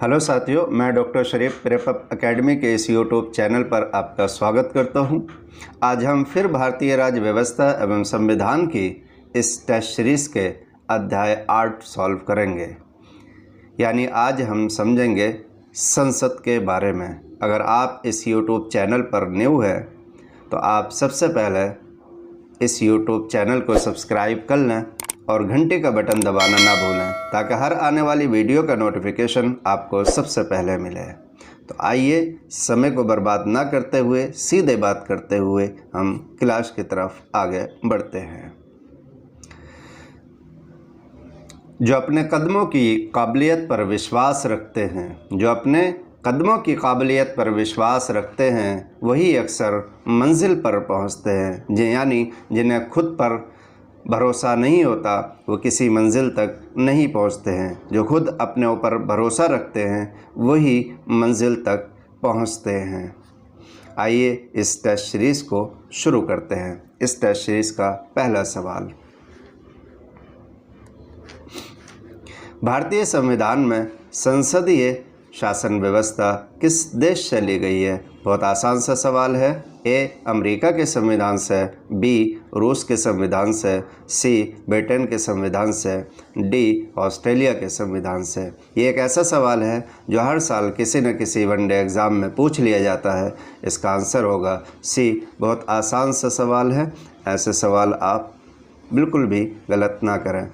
Hello साथियों, मैं doctor शरीफ प्रेपअप academy के इस यूट्यूब चैनल पर आपका स्वागत करता हूं। आज हम फिर भारतीय राज्य व्यवस्था एवं संविधान की इस टेस्ट सीरीज़ के अध्याय 8 सॉल्व करेंगे। यानी आज हम समझेंगे संसद के बारे में। अगर आप इस यूट्यूब चैनल पर न्यू है तो आप सबसे पहले इस यूट्यूब चैनल को सब्सक्राइब कर लें और घंटे का बटन दबाना ना भूलें ताकि हर आने वाली वीडियो का नोटिफिकेशन आपको सबसे पहले मिले। तो आइए समय को बर्बाद ना करते हुए सीधे बात करते हुए हम क्लास की तरफ आगे बढ़ते हैं। जो अपने कदमों की काबिलियत पर विश्वास रखते हैं वही अक्सर मंजिल पर पहुंचते हैं। यानी जिन्हें खुद पर भरोसा नहीं होता वो किसी मंजिल तक नहीं पहुंचते हैं। जो खुद अपने ऊपर भरोसा रखते हैं वही मंजिल तक पहुंचते हैं। आइए इस टेस्ट सीरीज़ को शुरू करते हैं। इस टेस्ट सीरीज़ का पहला सवाल, भारतीय संविधान में संसदीय शासन व्यवस्था किस देश से ली गई है? बहुत आसान सा सवाल है। ए अमेरिका के संविधान से, बी रूस के संविधान से, सी ब्रिटेन के संविधान से, डी ऑस्ट्रेलिया के संविधान से। ये एक ऐसा सवाल है जो हर साल किसी न किसी वनडे एग्ज़ाम में पूछ लिया जाता है। इसका आंसर होगा सी। बहुत आसान सा सवाल है, ऐसे सवाल आप बिल्कुल भी गलत ना करें।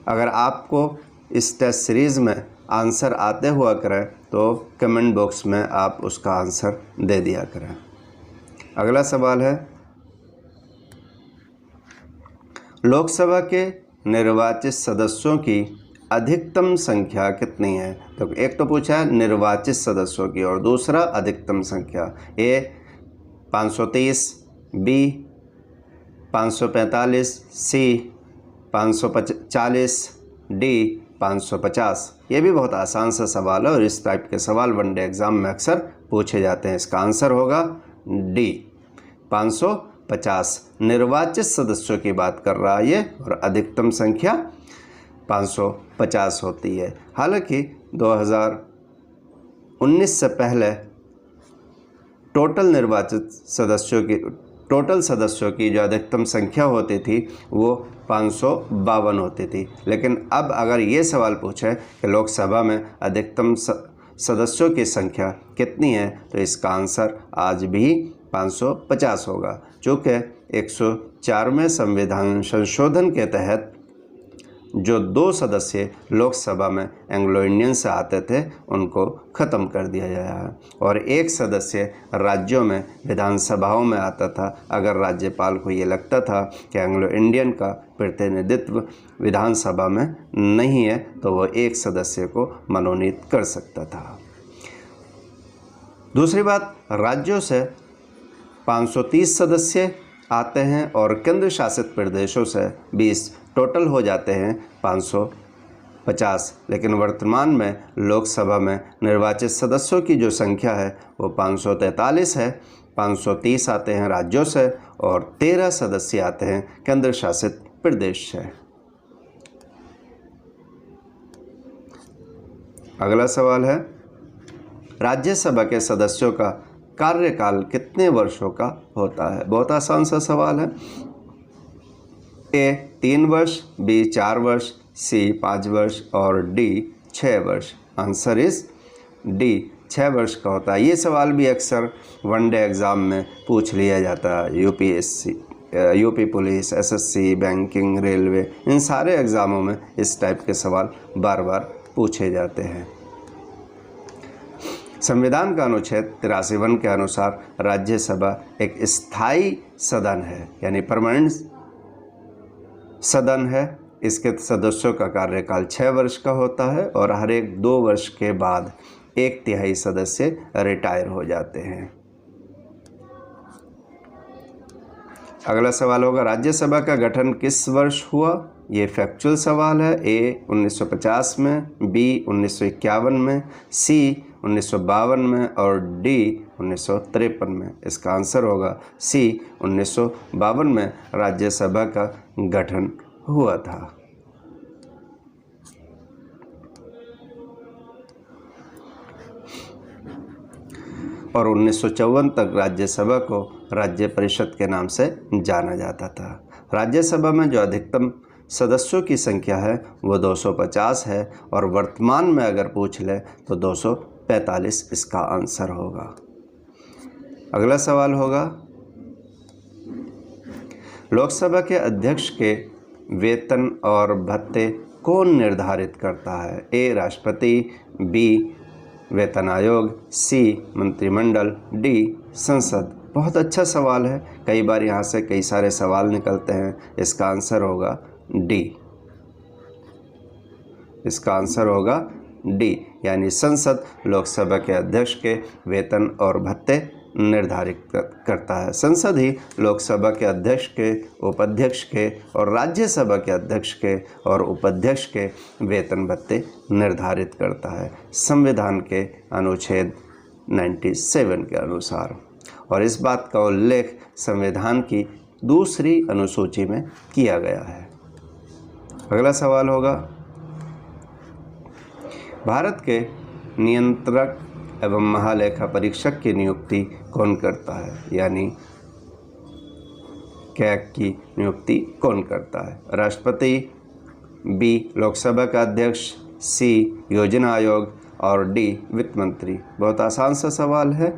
अगर आपको इस टेस्ट सीरीज़ में आंसर आते हुआ करें तो कमेंट बॉक्स में आप उसका आंसर दे दिया करें। अगला सवाल है, लोकसभा के निर्वाचित सदस्यों की अधिकतम संख्या कितनी है? तो एक तो पूछा है निर्वाचित सदस्यों की और दूसरा अधिकतम संख्या। ए 530, बी 545, सी 540, डी 550। ये भी बहुत आसान सा सवाल है और इस टाइप के सवाल वनडे एग्ज़ाम में अक्सर पूछे जाते हैं। इसका आंसर होगा डी 550। निर्वाचित सदस्यों की बात कर रहा है ये और अधिकतम संख्या 550 होती है। हालांकि 2019 से पहले टोटल सदस्यों की जो अधिकतम संख्या होती थी वो 552 होती थी। लेकिन अब अगर ये सवाल पूछे कि लोकसभा में अधिकतम सदस्यों की संख्या कितनी है तो इसका आंसर आज भी 550 होगा। चूँकि 104वें संविधान संशोधन के तहत जो 2 सदस्य लोकसभा में एंग्लो इंडियन से आते थे उनको ख़त्म कर दिया गया है और 1 सदस्य राज्यों में विधानसभाओं में आता था। अगर राज्यपाल को ये लगता था कि एंग्लो इंडियन का प्रतिनिधित्व विधानसभा में नहीं है तो वो 1 सदस्य को मनोनीत कर सकता था। दूसरी बात, राज्यों से 530 सदस्य आते हैं और केंद्र शासित प्रदेशों से 20, टोटल हो जाते हैं 550। लेकिन वर्तमान में लोकसभा में निर्वाचित सदस्यों की जो संख्या है वो 543 है। 530 आते हैं राज्यों से और 13 सदस्य आते हैं केंद्र शासित प्रदेश से। अगला सवाल है, राज्यसभा के सदस्यों का कार्यकाल कितने वर्षों का होता है? बहुत आसान सा सवाल है। ए 3 वर्ष, बी 4 वर्ष, सी 5 वर्ष और डी 6 वर्ष। आंसर इज डी 6 वर्ष का होता है। ये सवाल भी अक्सर वनडे एग्ज़ाम में पूछ लिया जाता है। UPSC, UP police, SSC, banking, railway, इन सारे एग्ज़ामों में इस टाइप के सवाल बार बार पूछे जाते हैं। संविधान का अनुच्छेद 83 के अनुसार राज्यसभा एक स्थायी सदन है, यानी परमानेंट सदन है। इसके सदस्यों का कार्यकाल 6 वर्ष का होता है और हर एक 2 वर्ष के बाद 1/3 सदस्य रिटायर हो जाते हैं। अगला सवाल होगा, राज्यसभा का गठन किस वर्ष हुआ? ये फैक्चुअल सवाल है। ए 1950 में, बी 1951 में, सी 1952 में और डी 1953 में। इसका आंसर होगा सी 1952 में राज्यसभा का गठन हुआ था। और 1954 तक राज्यसभा को राज्य परिषद के नाम से जाना जाता था। राज्यसभा में जो अधिकतम सदस्यों की संख्या है वो 250 है और वर्तमान में अगर पूछ ले तो 245 इसका आंसर होगा। अगला सवाल होगा, लोकसभा के अध्यक्ष के वेतन और भत्ते कौन निर्धारित करता है? ए राष्ट्रपति, बी वेतन आयोग, सी मंत्रिमंडल, डी संसद। बहुत अच्छा सवाल है, कई बार यहाँ से कई सारे सवाल निकलते हैं। इसका आंसर होगा डी। इसका आंसर होगा डी, यानी संसद लोकसभा के अध्यक्ष के वेतन और भत्ते निर्धारित करता है। संसद ही लोकसभा के अध्यक्ष के, उपाध्यक्ष के और राज्यसभा के अध्यक्ष के और उपाध्यक्ष के वेतन भत्ते निर्धारित करता है संविधान के अनुच्छेद 97 के अनुसार। और इस बात का उल्लेख संविधान की दूसरी अनुसूची में किया गया है। अगला सवाल होगा, भारत के नियंत्रक एवं महालेखा परीक्षक की नियुक्ति कौन करता है? यानी कैग की नियुक्ति कौन करता है? राष्ट्रपति, बी लोकसभा का अध्यक्ष, सी योजना आयोग और डी वित्त मंत्री। बहुत आसान सा सवाल है।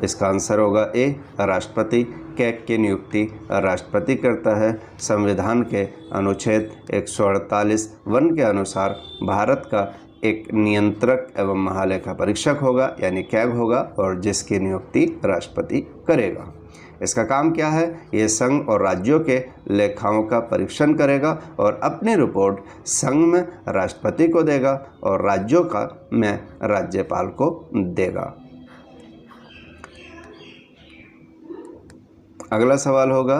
इसका आंसर होगा ए राष्ट्रपति। कैग की नियुक्ति राष्ट्रपति करता है। संविधान के अनुच्छेद 148(1) के अनुसार भारत का एक नियंत्रक एवं महालेखा परीक्षक होगा, यानी कैग होगा, और जिसकी नियुक्ति राष्ट्रपति करेगा। इसका काम क्या है? ये संघ और राज्यों के लेखाओं का परीक्षण करेगा और अपनी रिपोर्ट संघ में राष्ट्रपति को देगा और राज्यों का में राज्यपाल को देगा। अगला सवाल होगा,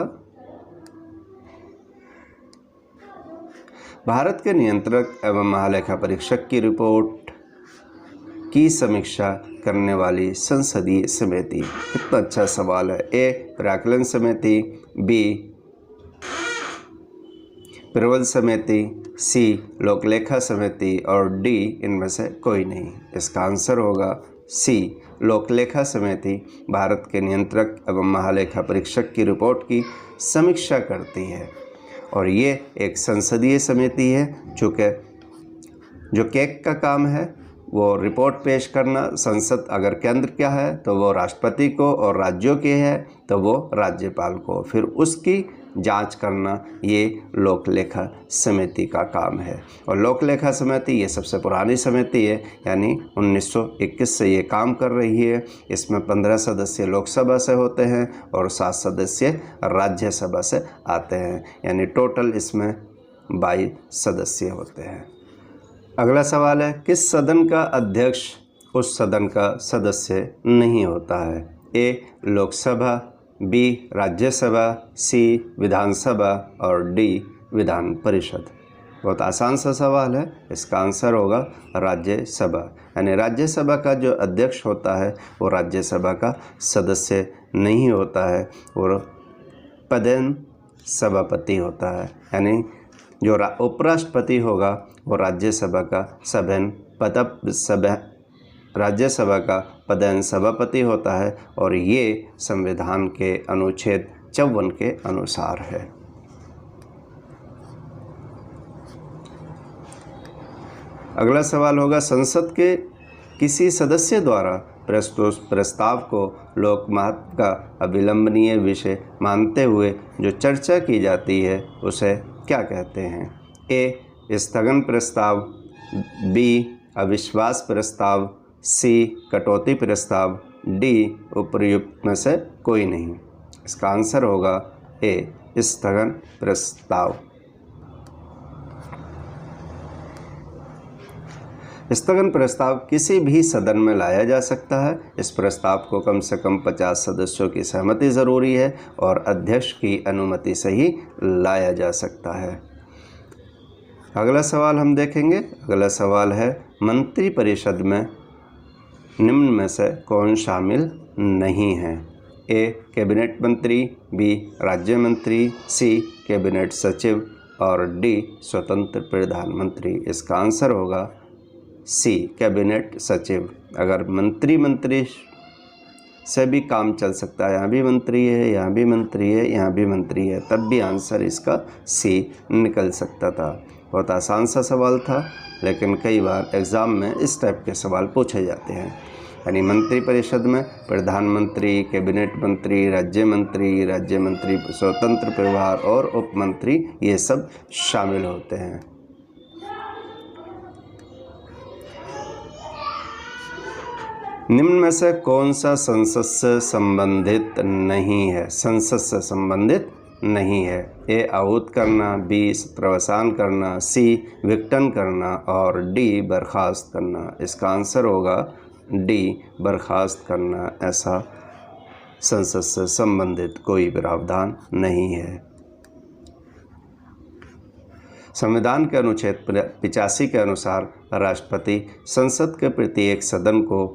भारत के नियंत्रक एवं महालेखा परीक्षक की रिपोर्ट की समीक्षा करने वाली संसदीय समिति। कितना अच्छा सवाल है। ए प्राक्कलन समिति, बी प्रवल समिति, सी लोकलेखा समिति और डी इनमें से कोई नहीं। इसका आंसर होगा सी लोकलेखा समिति भारत के नियंत्रक एवं महालेखा परीक्षक की रिपोर्ट की समीक्षा करती है और ये एक संसदीय समिति है। चूँकि जो कैग का काम है वो रिपोर्ट पेश करना, संसद अगर केंद्र क्या है तो वो राष्ट्रपति को और राज्यों के है तो वो राज्यपाल को, फिर उसकी जांच करना ये लोकलेखा समिति का काम है। और लोकलेखा समिति ये सबसे पुरानी समिति है, यानी 1921 से ये काम कर रही है। इसमें 15 सदस्य लोकसभा से होते हैं और 7 सदस्य राज्यसभा से आते हैं, यानी टोटल इसमें 22 सदस्य होते हैं। अगला सवाल है, किस सदन का अध्यक्ष उस सदन का सदस्य नहीं होता है? ए लोकसभा, बी राज्यसभा, सी विधानसभा और डी विधान परिषद। बहुत आसान सा सवाल है। इसका आंसर होगा राज्यसभा, यानी राज्यसभा का जो अध्यक्ष होता है वो राज्यसभा का सदस्य नहीं होता है और पदेन सभापति होता है, यानी जो उपराष्ट्रपति होगा वो राज्यसभा का राज्यसभा का पदेन सभापति होता है और ये संविधान के अनुच्छेद 54 के अनुसार है। अगला सवाल होगा, संसद के किसी सदस्य द्वारा प्रस्तुत प्रस्ताव को लोकमत का अविलंबनीय विषय मानते हुए जो चर्चा की जाती है उसे क्या कहते हैं? ए स्थगन प्रस्ताव, बी अविश्वास प्रस्ताव, सी कटौती प्रस्ताव, डी उपर्युक्त में से कोई नहीं। इसका आंसर होगा ए स्थगन प्रस्ताव। स्थगन प्रस्ताव किसी भी सदन में लाया जा सकता है। इस प्रस्ताव को कम से कम 50 सदस्यों की सहमति ज़रूरी है और अध्यक्ष की अनुमति से ही लाया जा सकता है। अगला सवाल हम देखेंगे। अगला सवाल है, मंत्रिपरिषद में निम्न में से कौन शामिल नहीं है? ए कैबिनेट मंत्री, बी राज्य मंत्री, सी कैबिनेट सचिव और डी स्वतंत्र प्रधानमंत्री। इसका आंसर होगा सी कैबिनेट सचिव। अगर मंत्री से भी काम चल सकता है। यहाँ भी मंत्री है, यहाँ भी मंत्री है, यहाँ भी मंत्री है, तब भी आंसर इसका सी निकल सकता था। बहुत आसान सा सवाल था, लेकिन कई बार एग्ज़ाम में इस टाइप के सवाल पूछे जाते हैं। यानी मंत्रिपरिषद में प्रधानमंत्री, कैबिनेट मंत्री, राज्य मंत्री, स्वतंत्र प्रभार और उप मंत्री, ये सब शामिल होते हैं। निम्न में से कौन सा संसद से संबंधित नहीं है? संसद से संबंधित नहीं है। ए आहूत करना, बी सत्रावसान करना, सी विघटन करना और डी बर्खास्त करना। इसका आंसर होगा डी बर्खास्त करना। ऐसा संसद से संबंधित कोई प्रावधान नहीं है। संविधान के अनुच्छेद 85 के अनुसार राष्ट्रपति संसद के प्रत्येक सदन को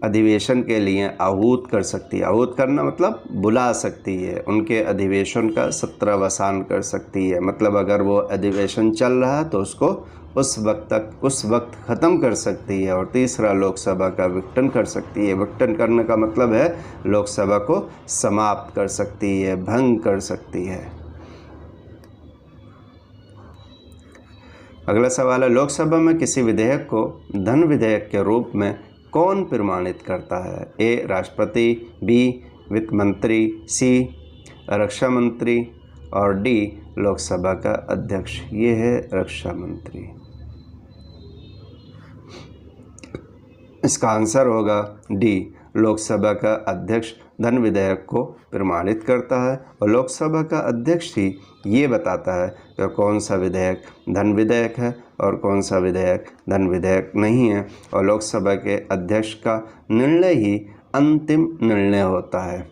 अधिवेशन के लिए आहूत कर सकती है। आहूत करना मतलब बुला सकती है, उनके अधिवेशन का सत्रावसान कर सकती है। मतलब अगर वो अधिवेशन चल रहा है तो उसको उस वक्त ख़त्म कर सकती है। और तीसरा, लोकसभा का विघटन कर सकती है। विघटन करने का मतलब है लोकसभा को समाप्त कर सकती है, भंग कर सकती है। अगला सवाल है, लोकसभा में किसी विधेयक को धन विधेयक के रूप में कौन प्रमाणित करता है? ए राष्ट्रपति, बी वित्त मंत्री, सी रक्षा मंत्री और डी लोकसभा का अध्यक्ष। ये है रक्षा मंत्री। इसका आंसर होगा डी, लोकसभा का अध्यक्ष धन विधेयक को प्रमाणित करता है। और लोकसभा का अध्यक्ष ही ये बताता है कि कौन सा विधेयक धन विधेयक है और कौन सा विधेयक धन विधेयक नहीं है। और लोकसभा के अध्यक्ष का निर्णय ही अंतिम निर्णय होता है।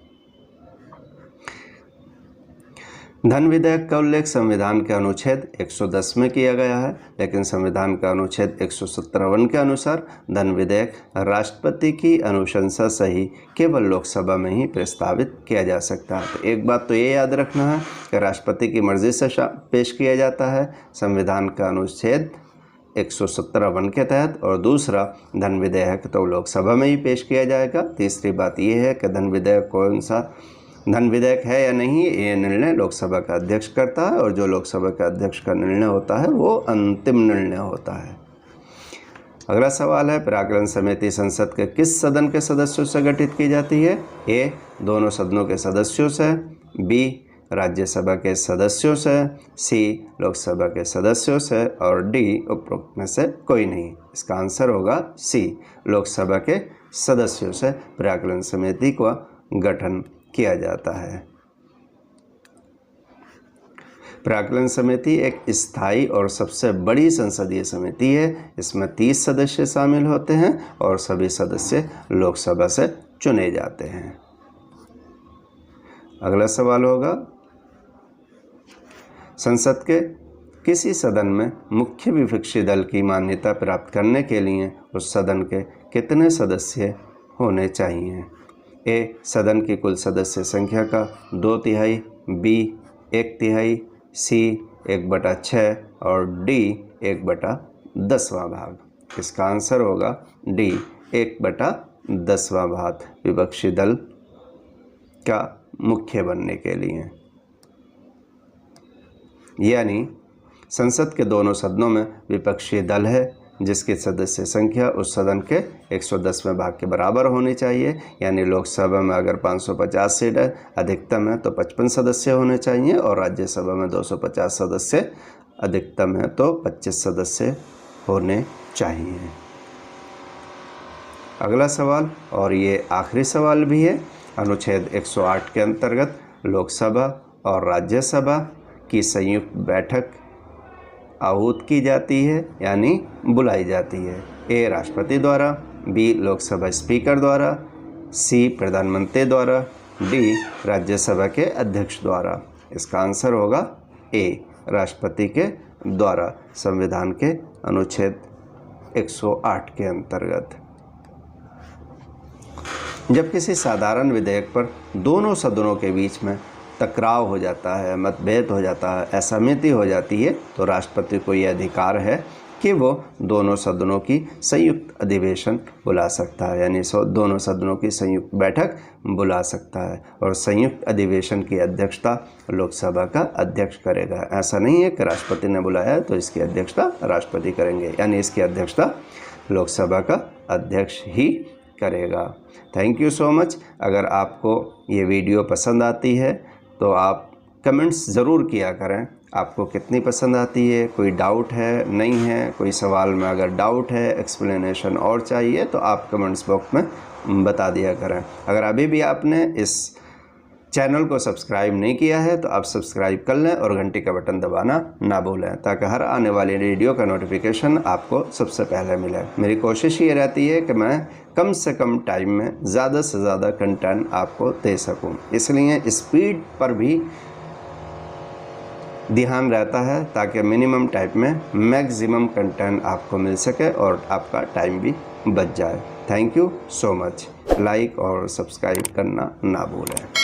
धन विधेयक का उल्लेख संविधान के अनुच्छेद 110 में किया गया है, लेकिन संविधान का अनुच्छेद 157 के अनुसार धन विधेयक राष्ट्रपति की अनुशंसा से ही केवल लोकसभा में ही प्रस्तावित किया जा सकता है। तो एक बात तो ये याद रखना है कि राष्ट्रपति की मर्जी से पेश किया जाता है संविधान का अनुच्छेद 157 के तहत, और दूसरा धन विधेयक तो लोकसभा में ही पेश किया जाएगा। तीसरी बात यह है कि धन विधेयक कौन सा धन विधेयक है या नहीं, ये निर्णय लोकसभा का अध्यक्ष करता है, और जो लोकसभा का अध्यक्ष का निर्णय होता है वो अंतिम निर्णय होता है। अगला सवाल है, प्राक्कलन समिति संसद के किस सदन के सदस्यों से गठित की जाती है? ए दोनों सदनों के सदस्यों से, बी राज्यसभा के सदस्यों से, सी लोकसभा के सदस्यों से और डी उपरोक्त में से कोई नहीं। इसका आंसर होगा सी, लोकसभा के सदस्यों से प्राक्कलन समिति का गठन किया जाता है। प्राक्कलन समिति एक स्थायी और सबसे बड़ी संसदीय समिति है। इसमें 30 सदस्य शामिल होते हैं और सभी सदस्य लोकसभा से चुने जाते हैं। अगला सवाल होगा, संसद के किसी सदन में मुख्य विपक्षी दल की मान्यता प्राप्त करने के लिए उस सदन के कितने सदस्य होने चाहिए? ए सदन की कुल सदस्य संख्या का 2/3, बी 1/3, सी 1/6 और डी 1/10वां भाग। इसका आंसर होगा डी 1/10वां भाग विपक्षी दल का मुख्य बनने के लिए। यानी संसद के दोनों सदनों में विपक्षी दल है जिसकी सदस्य संख्या उस सदन के 110वें भाग के बराबर होनी चाहिए। यानी लोकसभा में अगर 550 सीट है, अधिकतम है तो 55 सदस्य होने चाहिए, और राज्यसभा में 250 सदस्य अधिकतम है तो 25 सदस्य होने चाहिए। अगला सवाल, और ये आखिरी सवाल भी है, अनुच्छेद 108 के अंतर्गत लोकसभा और राज्यसभा की संयुक्त बैठक आहूत की जाती है यानी बुलाई जाती है। ए राष्ट्रपति द्वारा, बी लोकसभा स्पीकर द्वारा, सी प्रधानमंत्री द्वारा, डी राज्यसभा के अध्यक्ष द्वारा। इसका आंसर होगा ए राष्ट्रपति के द्वारा, संविधान के अनुच्छेद 108 के अंतर्गत। जब किसी साधारण विधेयक पर दोनों सदनों के बीच में टकराव हो जाता है, मतभेद हो जाता है, असहमति हो जाती है, तो राष्ट्रपति को यह अधिकार है कि वो दोनों सदनों की संयुक्त अधिवेशन बुला सकता है, यानी दोनों सदनों की संयुक्त बैठक बुला सकता है। और संयुक्त अधिवेशन की अध्यक्षता लोकसभा का अध्यक्ष करेगा। ऐसा नहीं है कि राष्ट्रपति ने बुलाया है तो इसकी अध्यक्षता राष्ट्रपति करेंगे, यानी इसकी अध्यक्षता लोकसभा का अध्यक्ष ही करेगा। Thank you so much. अगर आपको ये वीडियो पसंद आती है तो आप कमेंट्स ज़रूर किया करें, आपको कितनी पसंद आती है, कोई डाउट है, नहीं है, कोई सवाल में अगर डाउट है, एक्सप्लेनेशन और चाहिए तो आप कमेंट्स बॉक्स में बता दिया करें। अगर अभी भी आपने इस चैनल को सब्सक्राइब नहीं किया है तो आप सब्सक्राइब कर लें और घंटी का बटन दबाना ना भूलें, ताकि हर आने वाली वीडियो का नोटिफिकेशन आपको सबसे पहले मिले। मेरी कोशिश ये रहती है कि मैं कम से कम टाइम में ज़्यादा से ज़्यादा कंटेंट आपको दे सकूं, इसलिए स्पीड पर भी ध्यान रहता है ताकि मिनिमम टाइम में मैक्सिमम कंटेंट आपको मिल सके और आपका टाइम भी बच जाए। Thank you so much. Like और सब्सक्राइब करना ना भूलें।